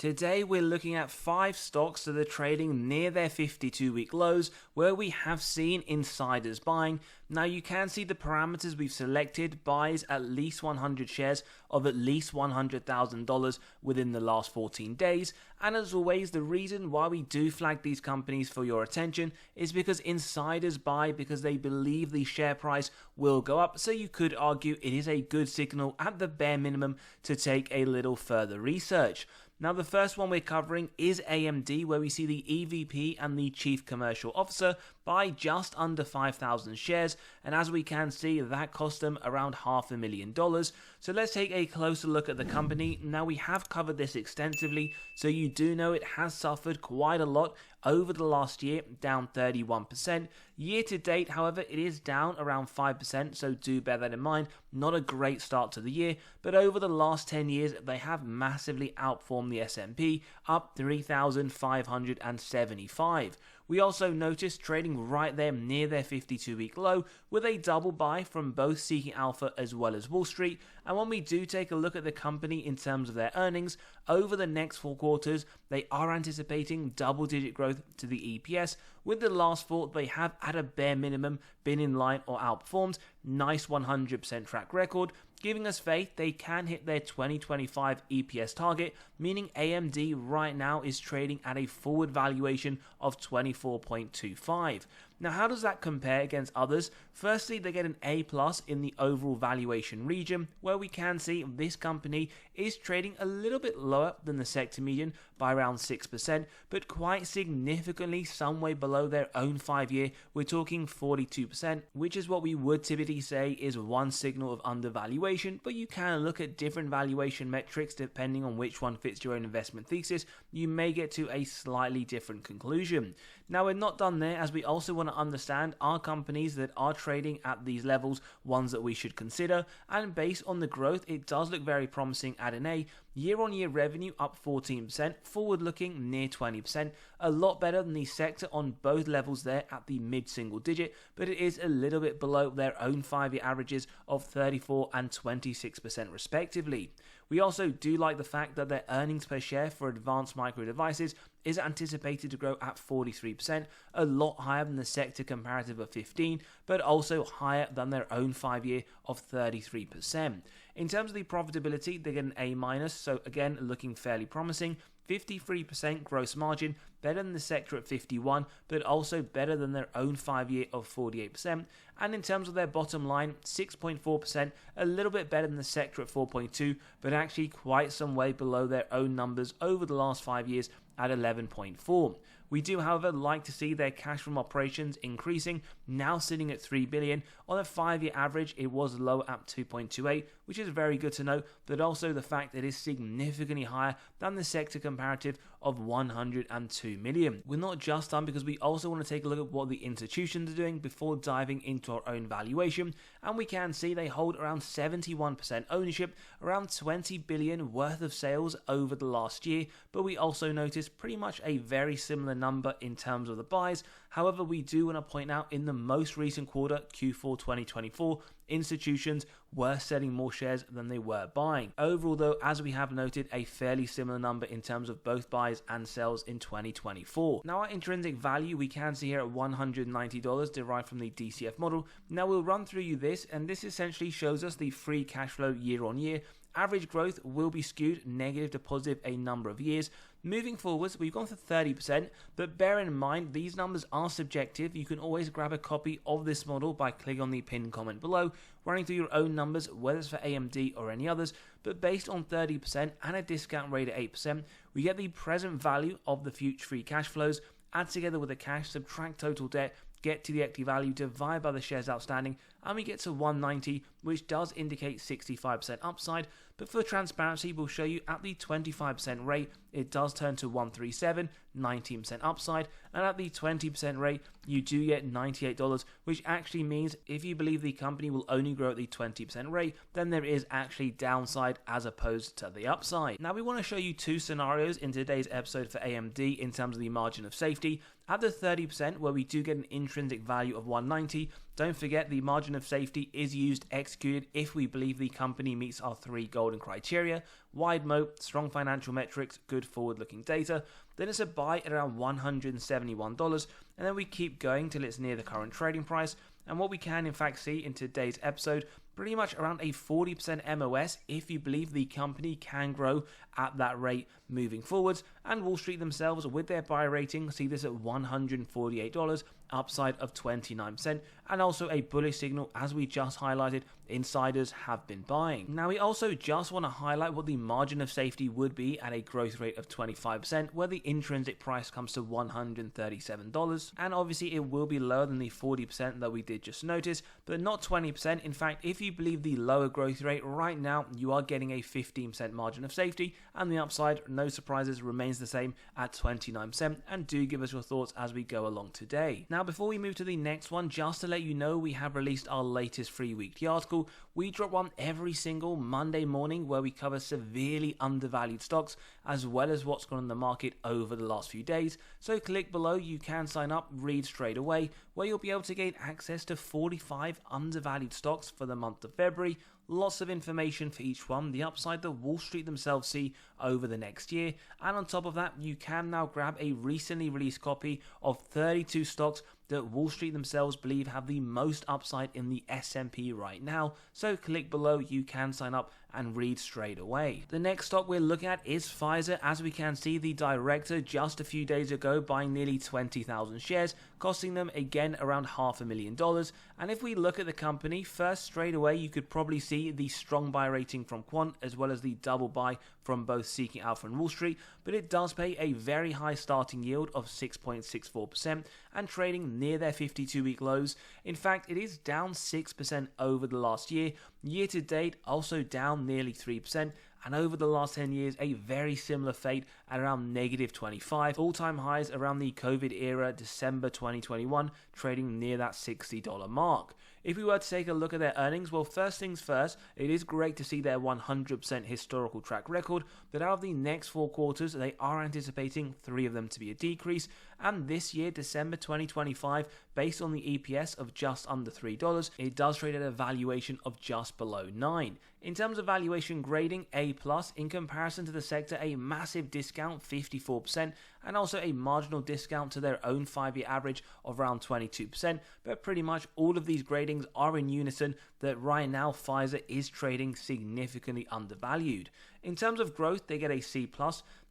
Today we're looking at 5 stocks that are trading near their 52-week lows where we have seen insiders buying. Now you can see the parameters we've selected: buys at least 100 shares of at least $100,000 within the last 14 days. And as always, the reason why we do flag these companies for your attention is because insiders buy because they believe the share price will go up. So you could argue it is a good signal at the bare minimum to take a little further research. Now the first one we're covering is AMD, where we see the EVP and the Chief Commercial Officer buy just under 5,000 shares, and as we can see, that cost them around $500,000. So let's take a closer look at the company. Now we have covered this extensively, so you do know it has suffered quite a lot over the last year, down 31%. Year to date, however, it is down around 5%, so do bear that in mind. Not a great start to the year, but over the last 10 years, they have massively outperformed the S&P, up 3,575. We also noticed trading right there near their 52-week low with a double buy from both Seeking Alpha as well as Wall Street. And when we do take a look at the company in terms of their earnings, over the next 4 quarters, they are anticipating double-digit growth to the EPS. With the last 4, they have at a bare minimum been in line or outperformed. Nice 100% track record, giving us faith they can hit their 2025 EPS target, meaning AMD right now is trading at a forward valuation of 24.25. Now, how does that compare against others? Firstly, they get an A+ in the overall valuation region, where we can see this company is trading a little bit lower than the sector median by around 6%, but quite significantly some way below their own 5-year. We're talking 42%, which is what we would typically say is one signal of undervaluation, but you can look at different valuation metrics depending on which one fits your own investment thesis. You may get to a slightly different conclusion. Now, we're not done there, as we also want to understand, are companies that are trading at these levels ones that we should consider? And based on the growth, it does look very promising at an A. Year-on-year revenue up 14%, forward-looking near 20%, a lot better than the sector on both levels there at the mid-single digit, but it is a little bit below their own 5-year averages of 34 and 26% respectively. We also do like the fact that their earnings per share for advanced micro devices is anticipated to grow at 43%, a lot higher than the sector comparative of 15%, but also higher than their own 5-year of 33%. In terms of the profitability, they get an A-, so again, looking fairly promising. 53% gross margin, better than the sector at 51%, but also better than their own 5-year of 48%. And in terms of their bottom line, 6.4%, a little bit better than the sector at 4.2%, but actually quite some way below their own numbers over the last 5 years at 11.4%. We do, however, like to see their cash from operations increasing, now sitting at $3 billion. On a 5-year average, it was low at 2.28, which is very good to know, but also the fact that it is significantly higher than the sector comparative of $102 million. We're not just done, because we also want to take a look at what the institutions are doing before diving into our own valuation, and we can see they hold around 71% ownership, around $20 billion worth of sales over the last year, but we also notice pretty much a very similar number in terms of the buys. However, we do want to point out in the most recent quarter, Q4 2024, institutions were selling more shares than they were buying. Overall though, as we have noted, a fairly similar number in terms of both buys and sells in 2024. Now, our intrinsic value we can see here at $190 derived from the DCF model. Now we'll run through you this, and this essentially shows us the free cash flow year on year. Average growth will be skewed negative to positive a number of years. Moving forwards, we've gone for 30%, but bear in mind these numbers are subjective. You can always grab a copy of this model by clicking on the pinned comment below, running through your own numbers, whether it's for AMD or any others, but based on 30% and a discount rate at 8%, we get the present value of the future free cash flows, add together with the cash, subtract total debt, get to the equity value, divide by the shares outstanding, and we get to 190, which does indicate 65% upside. But for transparency, we'll show you at the 25% rate, it does turn to 137, 19% upside, and at the 20% rate, you do get $98, which actually means if you believe the company will only grow at the 20% rate, then there is actually downside as opposed to the upside. Now, we want to show you 2 scenarios in today's episode for AMD in terms of the margin of safety. At the 30%, where we do get an intrinsic value of 190, Don't forget the margin of safety is used executed if we believe the company meets our 3 golden criteria: wide moat, strong financial metrics, good forward-looking data. Then it's a buy at around $171, and then we keep going till it's near the current trading price. And what we can in fact see in today's episode, pretty much around a 40% MOS if you believe the company can grow at that rate moving forwards. And Wall Street themselves, with their buy rating, see this at $148, upside of 29%, and also a bullish signal, as we just highlighted, insiders have been buying. Now we also just want to highlight what the margin of safety would be at a growth rate of 25%, where the intrinsic price comes to $137, and obviously it will be lower than the 40% that we did just notice, but not 20%. In fact, if you believe the lower growth rate right now, you are getting a 15% margin of safety, and the upside, no surprises, remains the same at 29%. And do give us your thoughts as we go along today. Now before we move to the next one, just to let you know, we have released our latest free weekly article. We drop one every single Monday morning where we cover severely undervalued stocks as well as what's gone on the market over the last few days. So click below, you can sign up, read straight away, where you'll be able to gain access to 45 undervalued stocks for the month of February. Lots of information for each one, the upside that Wall Street themselves see over the next year, and on top of that, you can now grab a recently released copy of 32 stocks that Wall Street themselves believe have the most upside in the S&P right now. So click below, you can sign up and read straight away. The next stock we're looking at is Pfizer. As we can see, the director just a few days ago buying nearly 20,000 shares, costing them again around $500,000. And if we look at the company, first straight away you could probably see the strong buy rating from Quant as well as the double buy from both Seeking Alpha and Wall Street, but it does pay a very high starting yield of 6.64% and trading near their 52-week lows. In fact, it is down 6% over the last year. Year to date also down nearly 3%, and over the last 10 years a very similar fate at around negative 25. All-time highs around the COVID era, December 2021, trading near that $60 mark. If we were to take a look at their earnings, well, first things first, it is great to see their 100% historical track record, but out of the next 4 quarters, they are anticipating 3 of them to be a decrease, and this year, December 2025, based on the EPS of just under $3, it does trade at a valuation of just below 9. In terms of valuation grading, A+, in comparison to the sector, a massive discount, 54%, and also a marginal discount to their own 5-year average of around 22%, but pretty much all of these gradings are in unison that right now Pfizer is trading significantly undervalued. In terms of growth, they get a C+.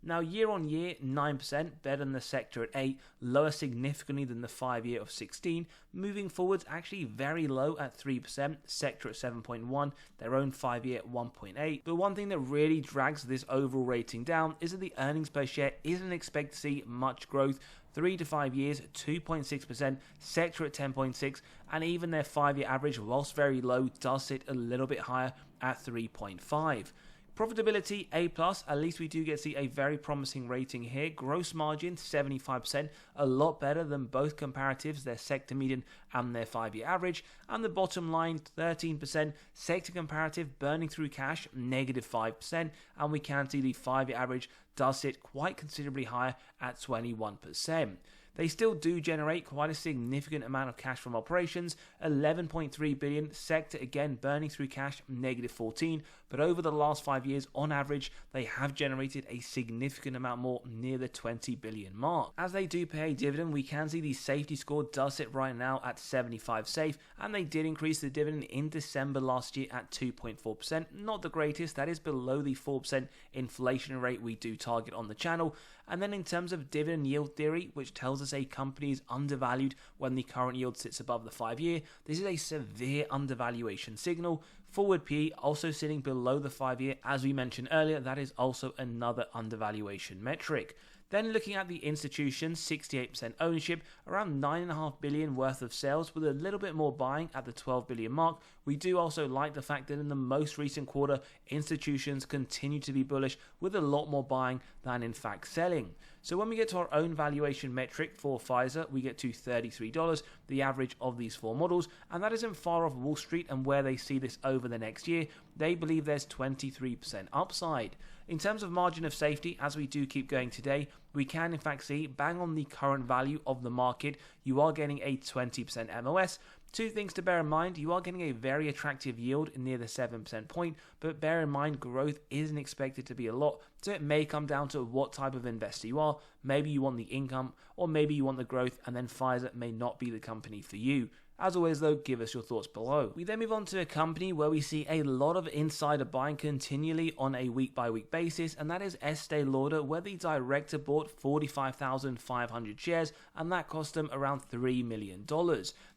Now year on year, 9%, better than the sector at 8, lower significantly than the 5-year of 16. Moving forwards, actually very low at 3%, sector at 7.1, their own 5-year at 1.8. But one thing that really drags this overall rating down is that the earnings per share isn't expected to see much growth. 3 to 5 years, 2.6%, sector at 10.6, and even their 5-year average, whilst very low, does sit a little bit higher at 3.5. Profitability, A+, at least we do get to see a very promising rating here. Gross margin, 75%, a lot better than both comparatives, their sector median and their 5-year average. And the bottom line, 13%, sector comparative, burning through cash, negative 5%. And we can see the 5-year average does sit quite considerably higher at 21%. They still do generate quite a significant amount of cash from operations, $11.3 billion, sector again burning through cash, negative 14, but over the last 5 years, on average, they have generated a significant amount more, near the $20 billion mark. As they do pay a dividend, we can see the safety score does sit right now at 75 safe, and they did increase the dividend in December last year at 2.4%, not the greatest, that is below the 4% inflation rate we do target on the channel. And then in terms of dividend yield theory, which tells us a company is undervalued when the current yield sits above the 5-year, this is a severe undervaluation signal. Forward PE also sitting below the 5-year, as we mentioned earlier, that is also another undervaluation metric. Then looking at the institution, 68% ownership, around $9.5 billion worth of sales with a little bit more buying at the $12 billion mark. We do also like the fact that in the most recent quarter, institutions continue to be bullish with a lot more buying than in fact selling. So when we get to our own valuation metric for Pfizer, we get to $33, the average of these 4 models, and that isn't far off Wall Street and where they see this over the next year. They believe there's 23% upside. In terms of margin of safety, as we do keep going today, we can in fact see bang on the current value of the market, you are getting a 20% MOS. Two things to bear in mind: you are getting a very attractive yield near the 7% point, but bear in mind growth isn't expected to be a lot, so it may come down to what type of investor you are. Maybe you want the income, or maybe you want the growth, and then Pfizer may not be the company for you. As always though, give us your thoughts below. We then move on to a company where we see a lot of insider buying continually on a week by week basis, and that is Estee Lauder, where the director bought 45,500 shares, and that cost them around $3 million.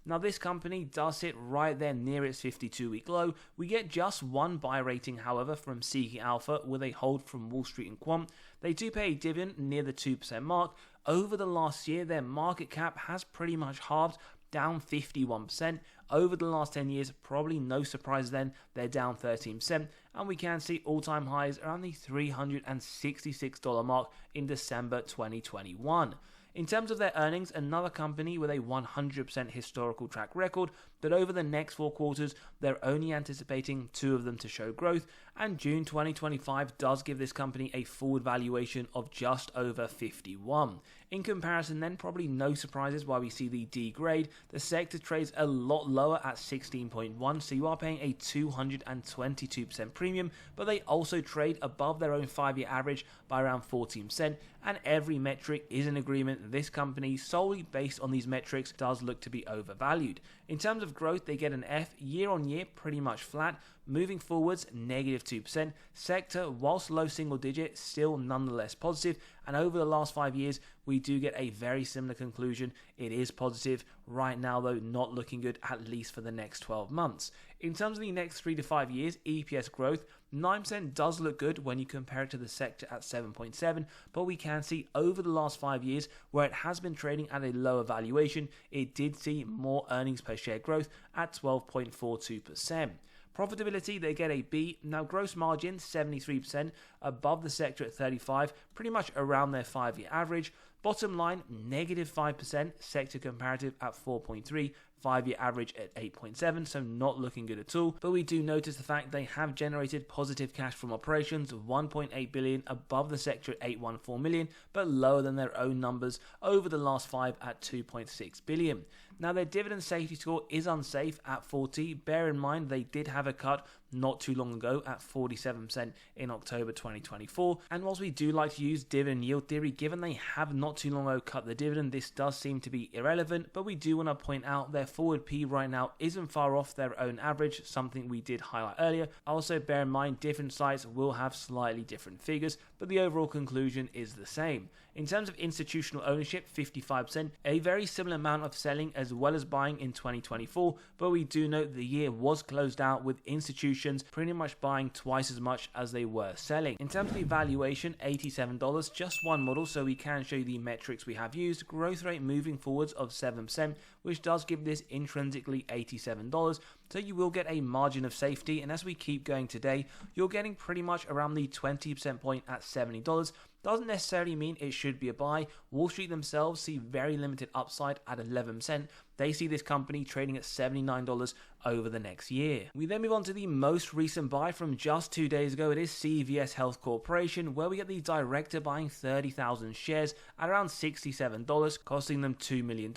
Now this company does sit right there near its 52-week low. We get just one buy rating however from Seeking Alpha with a hold from Wall Street and Quant. They do pay a dividend near the 2% mark. Over the last year, their market cap has pretty much halved, down 51%. Over the last 10 years, probably no surprise then, they're down 13%, and we can see all-time highs around the $366 mark in December 2021. In terms of their earnings, another company with a 100% historical track record, but over the next 4 quarters, they're only anticipating 2 of them to show growth, and June 2025 does give this company a forward valuation of just over 51. In comparison then, probably no surprises why we see the D grade. The sector trades a lot lower at 16.1, so you are paying a 222% premium, but they also trade above their own 5-year average by around 14%, and every metric is in agreement. This company, solely based on these metrics, does look to be overvalued. In terms of growth, they get an F. Year on year, pretty much flat. Moving forwards, negative 2%. Sector, whilst low single digit, still nonetheless positive. And over the last 5 years, we do get a very similar conclusion. It is positive. Right now, though, not looking good, at least for the next 12 months. In terms of the next 3 to 5 years, EPS growth, 9% does look good when you compare it to the sector at 7.7, but we can see over the last 5 years where it has been trading at a lower valuation, it did see more earnings per share growth at 12.42%. Profitability, they get a B. Now gross margin 73%, above the sector at 35%, pretty much around their 5-year average. Bottom line, negative 5%, sector comparative at 4.3%, 5-year average at 8.7%, so not looking good at all. But we do notice the fact they have generated positive cash from operations of $1.8 billion, above the sector at $814 million, but lower than their own numbers over the last 5 at $2.6 billion. Now their dividend safety score is unsafe at 40. Bear in mind they did have a cut not too long ago at 47% in October 2024. And whilst we do like to use dividend yield theory, given they have not too long ago cut the dividend, this does seem to be irrelevant, but we do want to point out their forward P right now isn't far off their own average, something we did highlight earlier. Also bear in mind different sites will have slightly different figures, but the overall conclusion is the same. In terms of institutional ownership, 55%, a very similar amount of selling as well as buying in 2024, but we do note the year was closed out with institutions pretty much buying twice as much as they were selling. In terms of the valuation, $87, just one model, so we can show you the metrics we have used. Growth rate moving forwards of 7%, which does give this intrinsically $87, so you will get a margin of safety, and as we keep going today, you're getting pretty much around the 20% point at $70. Doesn't necessarily mean it should be a buy. Wall Street themselves see very limited upside at 11%. They see this company trading at $79 over the next year. We then move on to the most recent buy from just 2 days ago. It is CVS Health Corporation, where we get the director buying 30,000 shares at around $67, costing them $2 million.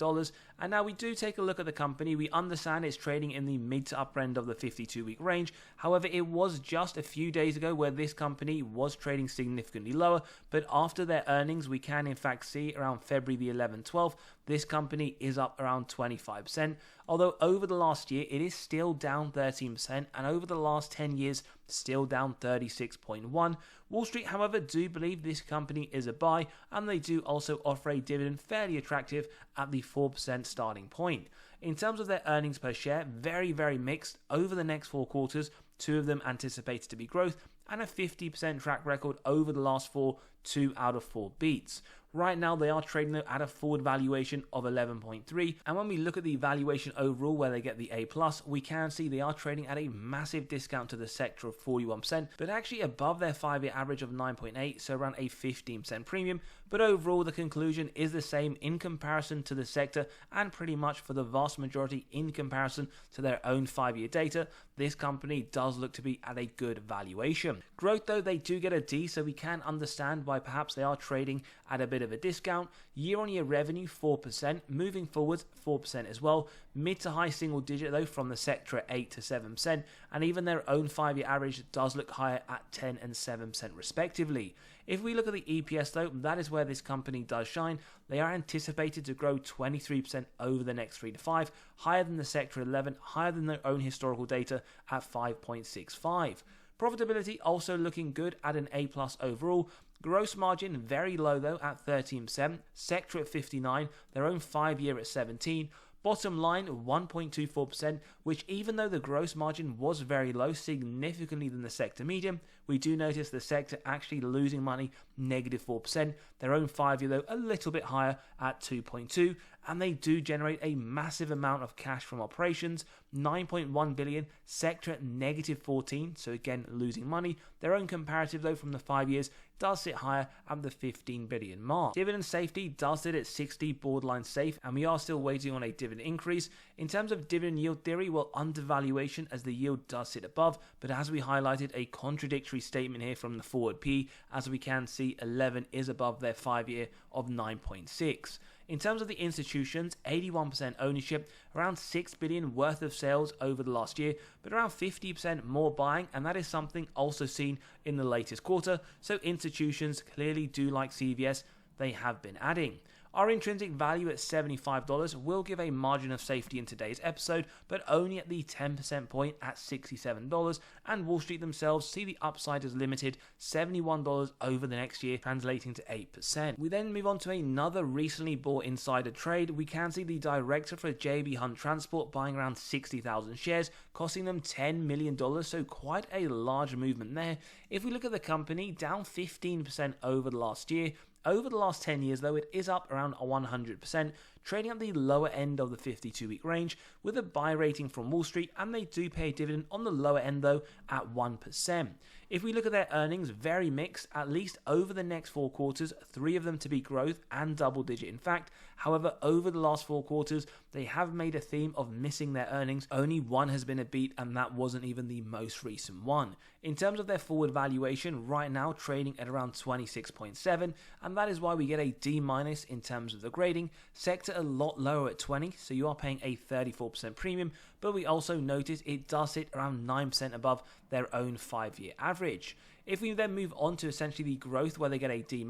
And now we do take a look at the company. We understand it's trading in the mid to upper end of the 52-week range. However, it was just a few days ago where this company was trading significantly lower, but after their earnings, we can in fact see around February the 11th, 12th, this company is up around 25%, although over the last year it is still down 13%, and over the last 10 years still down 36.1%. Wall Street, however, do believe this company is a buy, and they do also offer a dividend fairly attractive at the 4% starting point. In terms of their earnings per share, very, very mixed. Over the next 4 quarters, 2 of them anticipated to be growth, and a 50% track record over the last 4, 2 out of 4 beats. Right now, they are trading at a forward valuation of 11.3, and when we look at the valuation overall where they get the A+, we can see they are trading at a massive discount to the sector of 41%, but actually above their 5-year average of 9.8, so around a 15% premium. But overall, the conclusion is the same in comparison to the sector, and pretty much for the vast majority in comparison to their own 5-year data. This company does look to be at a good valuation. Growth, though, they do get a D, so we can understand why why perhaps they are trading at a bit of a discount. Year-on-year revenue 4%, moving forwards 4% as well. Mid to high single digit though from the sector at 8 to 7%, and even their own 5-year average does look higher at 10 and 7% respectively. If we look at the EPS though, that is where this company does shine. They are anticipated to grow 23% over the next 3 to 5, higher than the sector 11, higher than their own historical data at 5.65. Profitability also looking good at an A+ overall. Gross margin very low though at 13%, sector at 59, their own 5-year at 17. Bottom line 1.24%, which even though the gross margin was very low, significantly than the sector median, we do notice the sector actually losing money, -4%. Their own 5-year though a little bit higher at 2.2, and they do generate a massive amount of cash from operations, 9.1 billion, sector at -14, so again losing money. Their own comparative though from the 5 years does sit higher at the 15 billion mark. Dividend safety does sit at 60, borderline safe, and we are still waiting on a dividend increase. In terms of dividend yield theory, well, undervaluation as the yield does sit above, but as we highlighted, a contradictory statement here from the forward P, as we can see 11 is above their 5-year of 9.6. In terms of the institutions, 81% ownership, around 6 billion worth of sales over the last year, but around 50% more buying, and that is something also seen in the latest quarter. So institutions clearly do like CVS, they have been adding. Our intrinsic value at $75 will give a margin of safety in today's episode, but only at the 10% point at $67, and Wall Street themselves see the upside as limited, $71 over the next year, translating to 8%. We then move on to another recently bought insider trade. We can see the director for JB Hunt Transport buying around 60,000 shares, costing them $10 million, so quite a large movement there. If we look at the company, down 15% over the last year. Over the last 10 years, though, it is up around 100%, trading at the lower end of the 52-week range with a buy rating from Wall Street, and they do pay a dividend on the lower end, though, at 1%. If we look at their earnings, very mixed, at least over the next 4 quarters, 3 of them to be growth and double digit in fact. However, over the last 4 quarters, they have made a theme of missing their earnings. Only one has been a beat, and that wasn't even the most recent one. In terms of their forward valuation, right now trading at around 26.7, and that is why we get a D- in terms of the grading. Sector a lot lower at 20, so you are paying a 34% premium, but we also notice it does sit around 9% above their own 5-year average. If we then move on to essentially the growth, where they get a D-,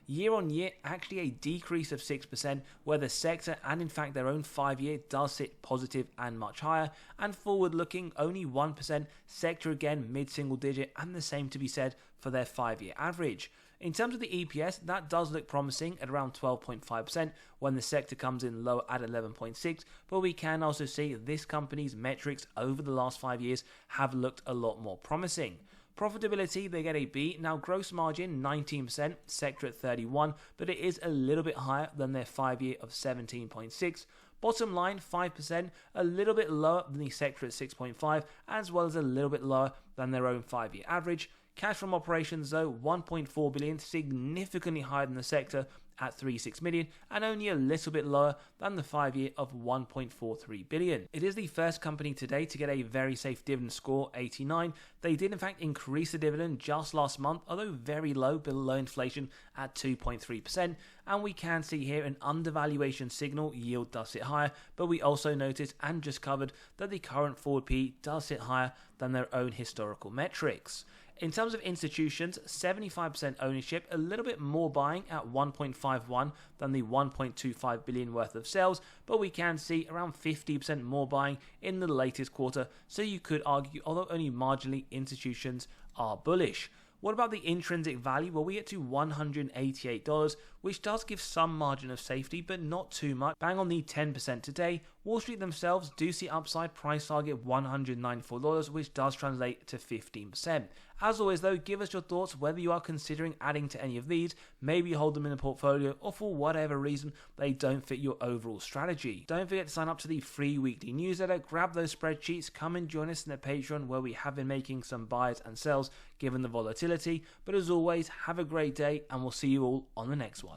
year on year actually a decrease of 6%, where the sector and in fact their own 5-year does sit positive and much higher, and forward looking only 1%, sector again mid-single digit, and the same to be said for their 5-year average. In terms of the EPS, that does look promising at around 12.5% when the sector comes in low at 11.6%, but we can also see this company's metrics over the last 5 years have looked a lot more promising. Profitability, they get a B. Now, gross margin 19%, sector at 31%, but it is a little bit higher than their 5-year of 17.6%. Bottom line 5%, a little bit lower than the sector at 6.5%, as well as a little bit lower than their own 5-year average. Cash from operations though, 1.4 billion, significantly higher than the sector at 36 million, and only a little bit lower than the 5-year of 1.43 billion. It is the first company today to get a very safe dividend score, 89. They did in fact increase the dividend just last month, although very low, below inflation at 2.3%, and we can see here an undervaluation signal. Yield does sit higher, but we also noticed and just covered that the current forward P does sit higher than their own historical metrics. In terms of institutions, 75% ownership, a little bit more buying at 1.51 than the 1.25 billion worth of sales, but we can see around 50% more buying in the latest quarter, so you could argue, although only marginally, institutions are bullish. What about the intrinsic value? Well, we get to $188, which does give some margin of safety, but not too much. Bang on the 10% today. Wall Street themselves do see upside, price target $194, which does translate to 15%. As always though, give us your thoughts whether you are considering adding to any of these, maybe hold them in a portfolio, or for whatever reason they don't fit your overall strategy. Don't forget to sign up to the free weekly newsletter, grab those spreadsheets, come and join us in the Patreon where we have been making some buys and sells given the volatility. But as always, have a great day and we'll see you all on the next one.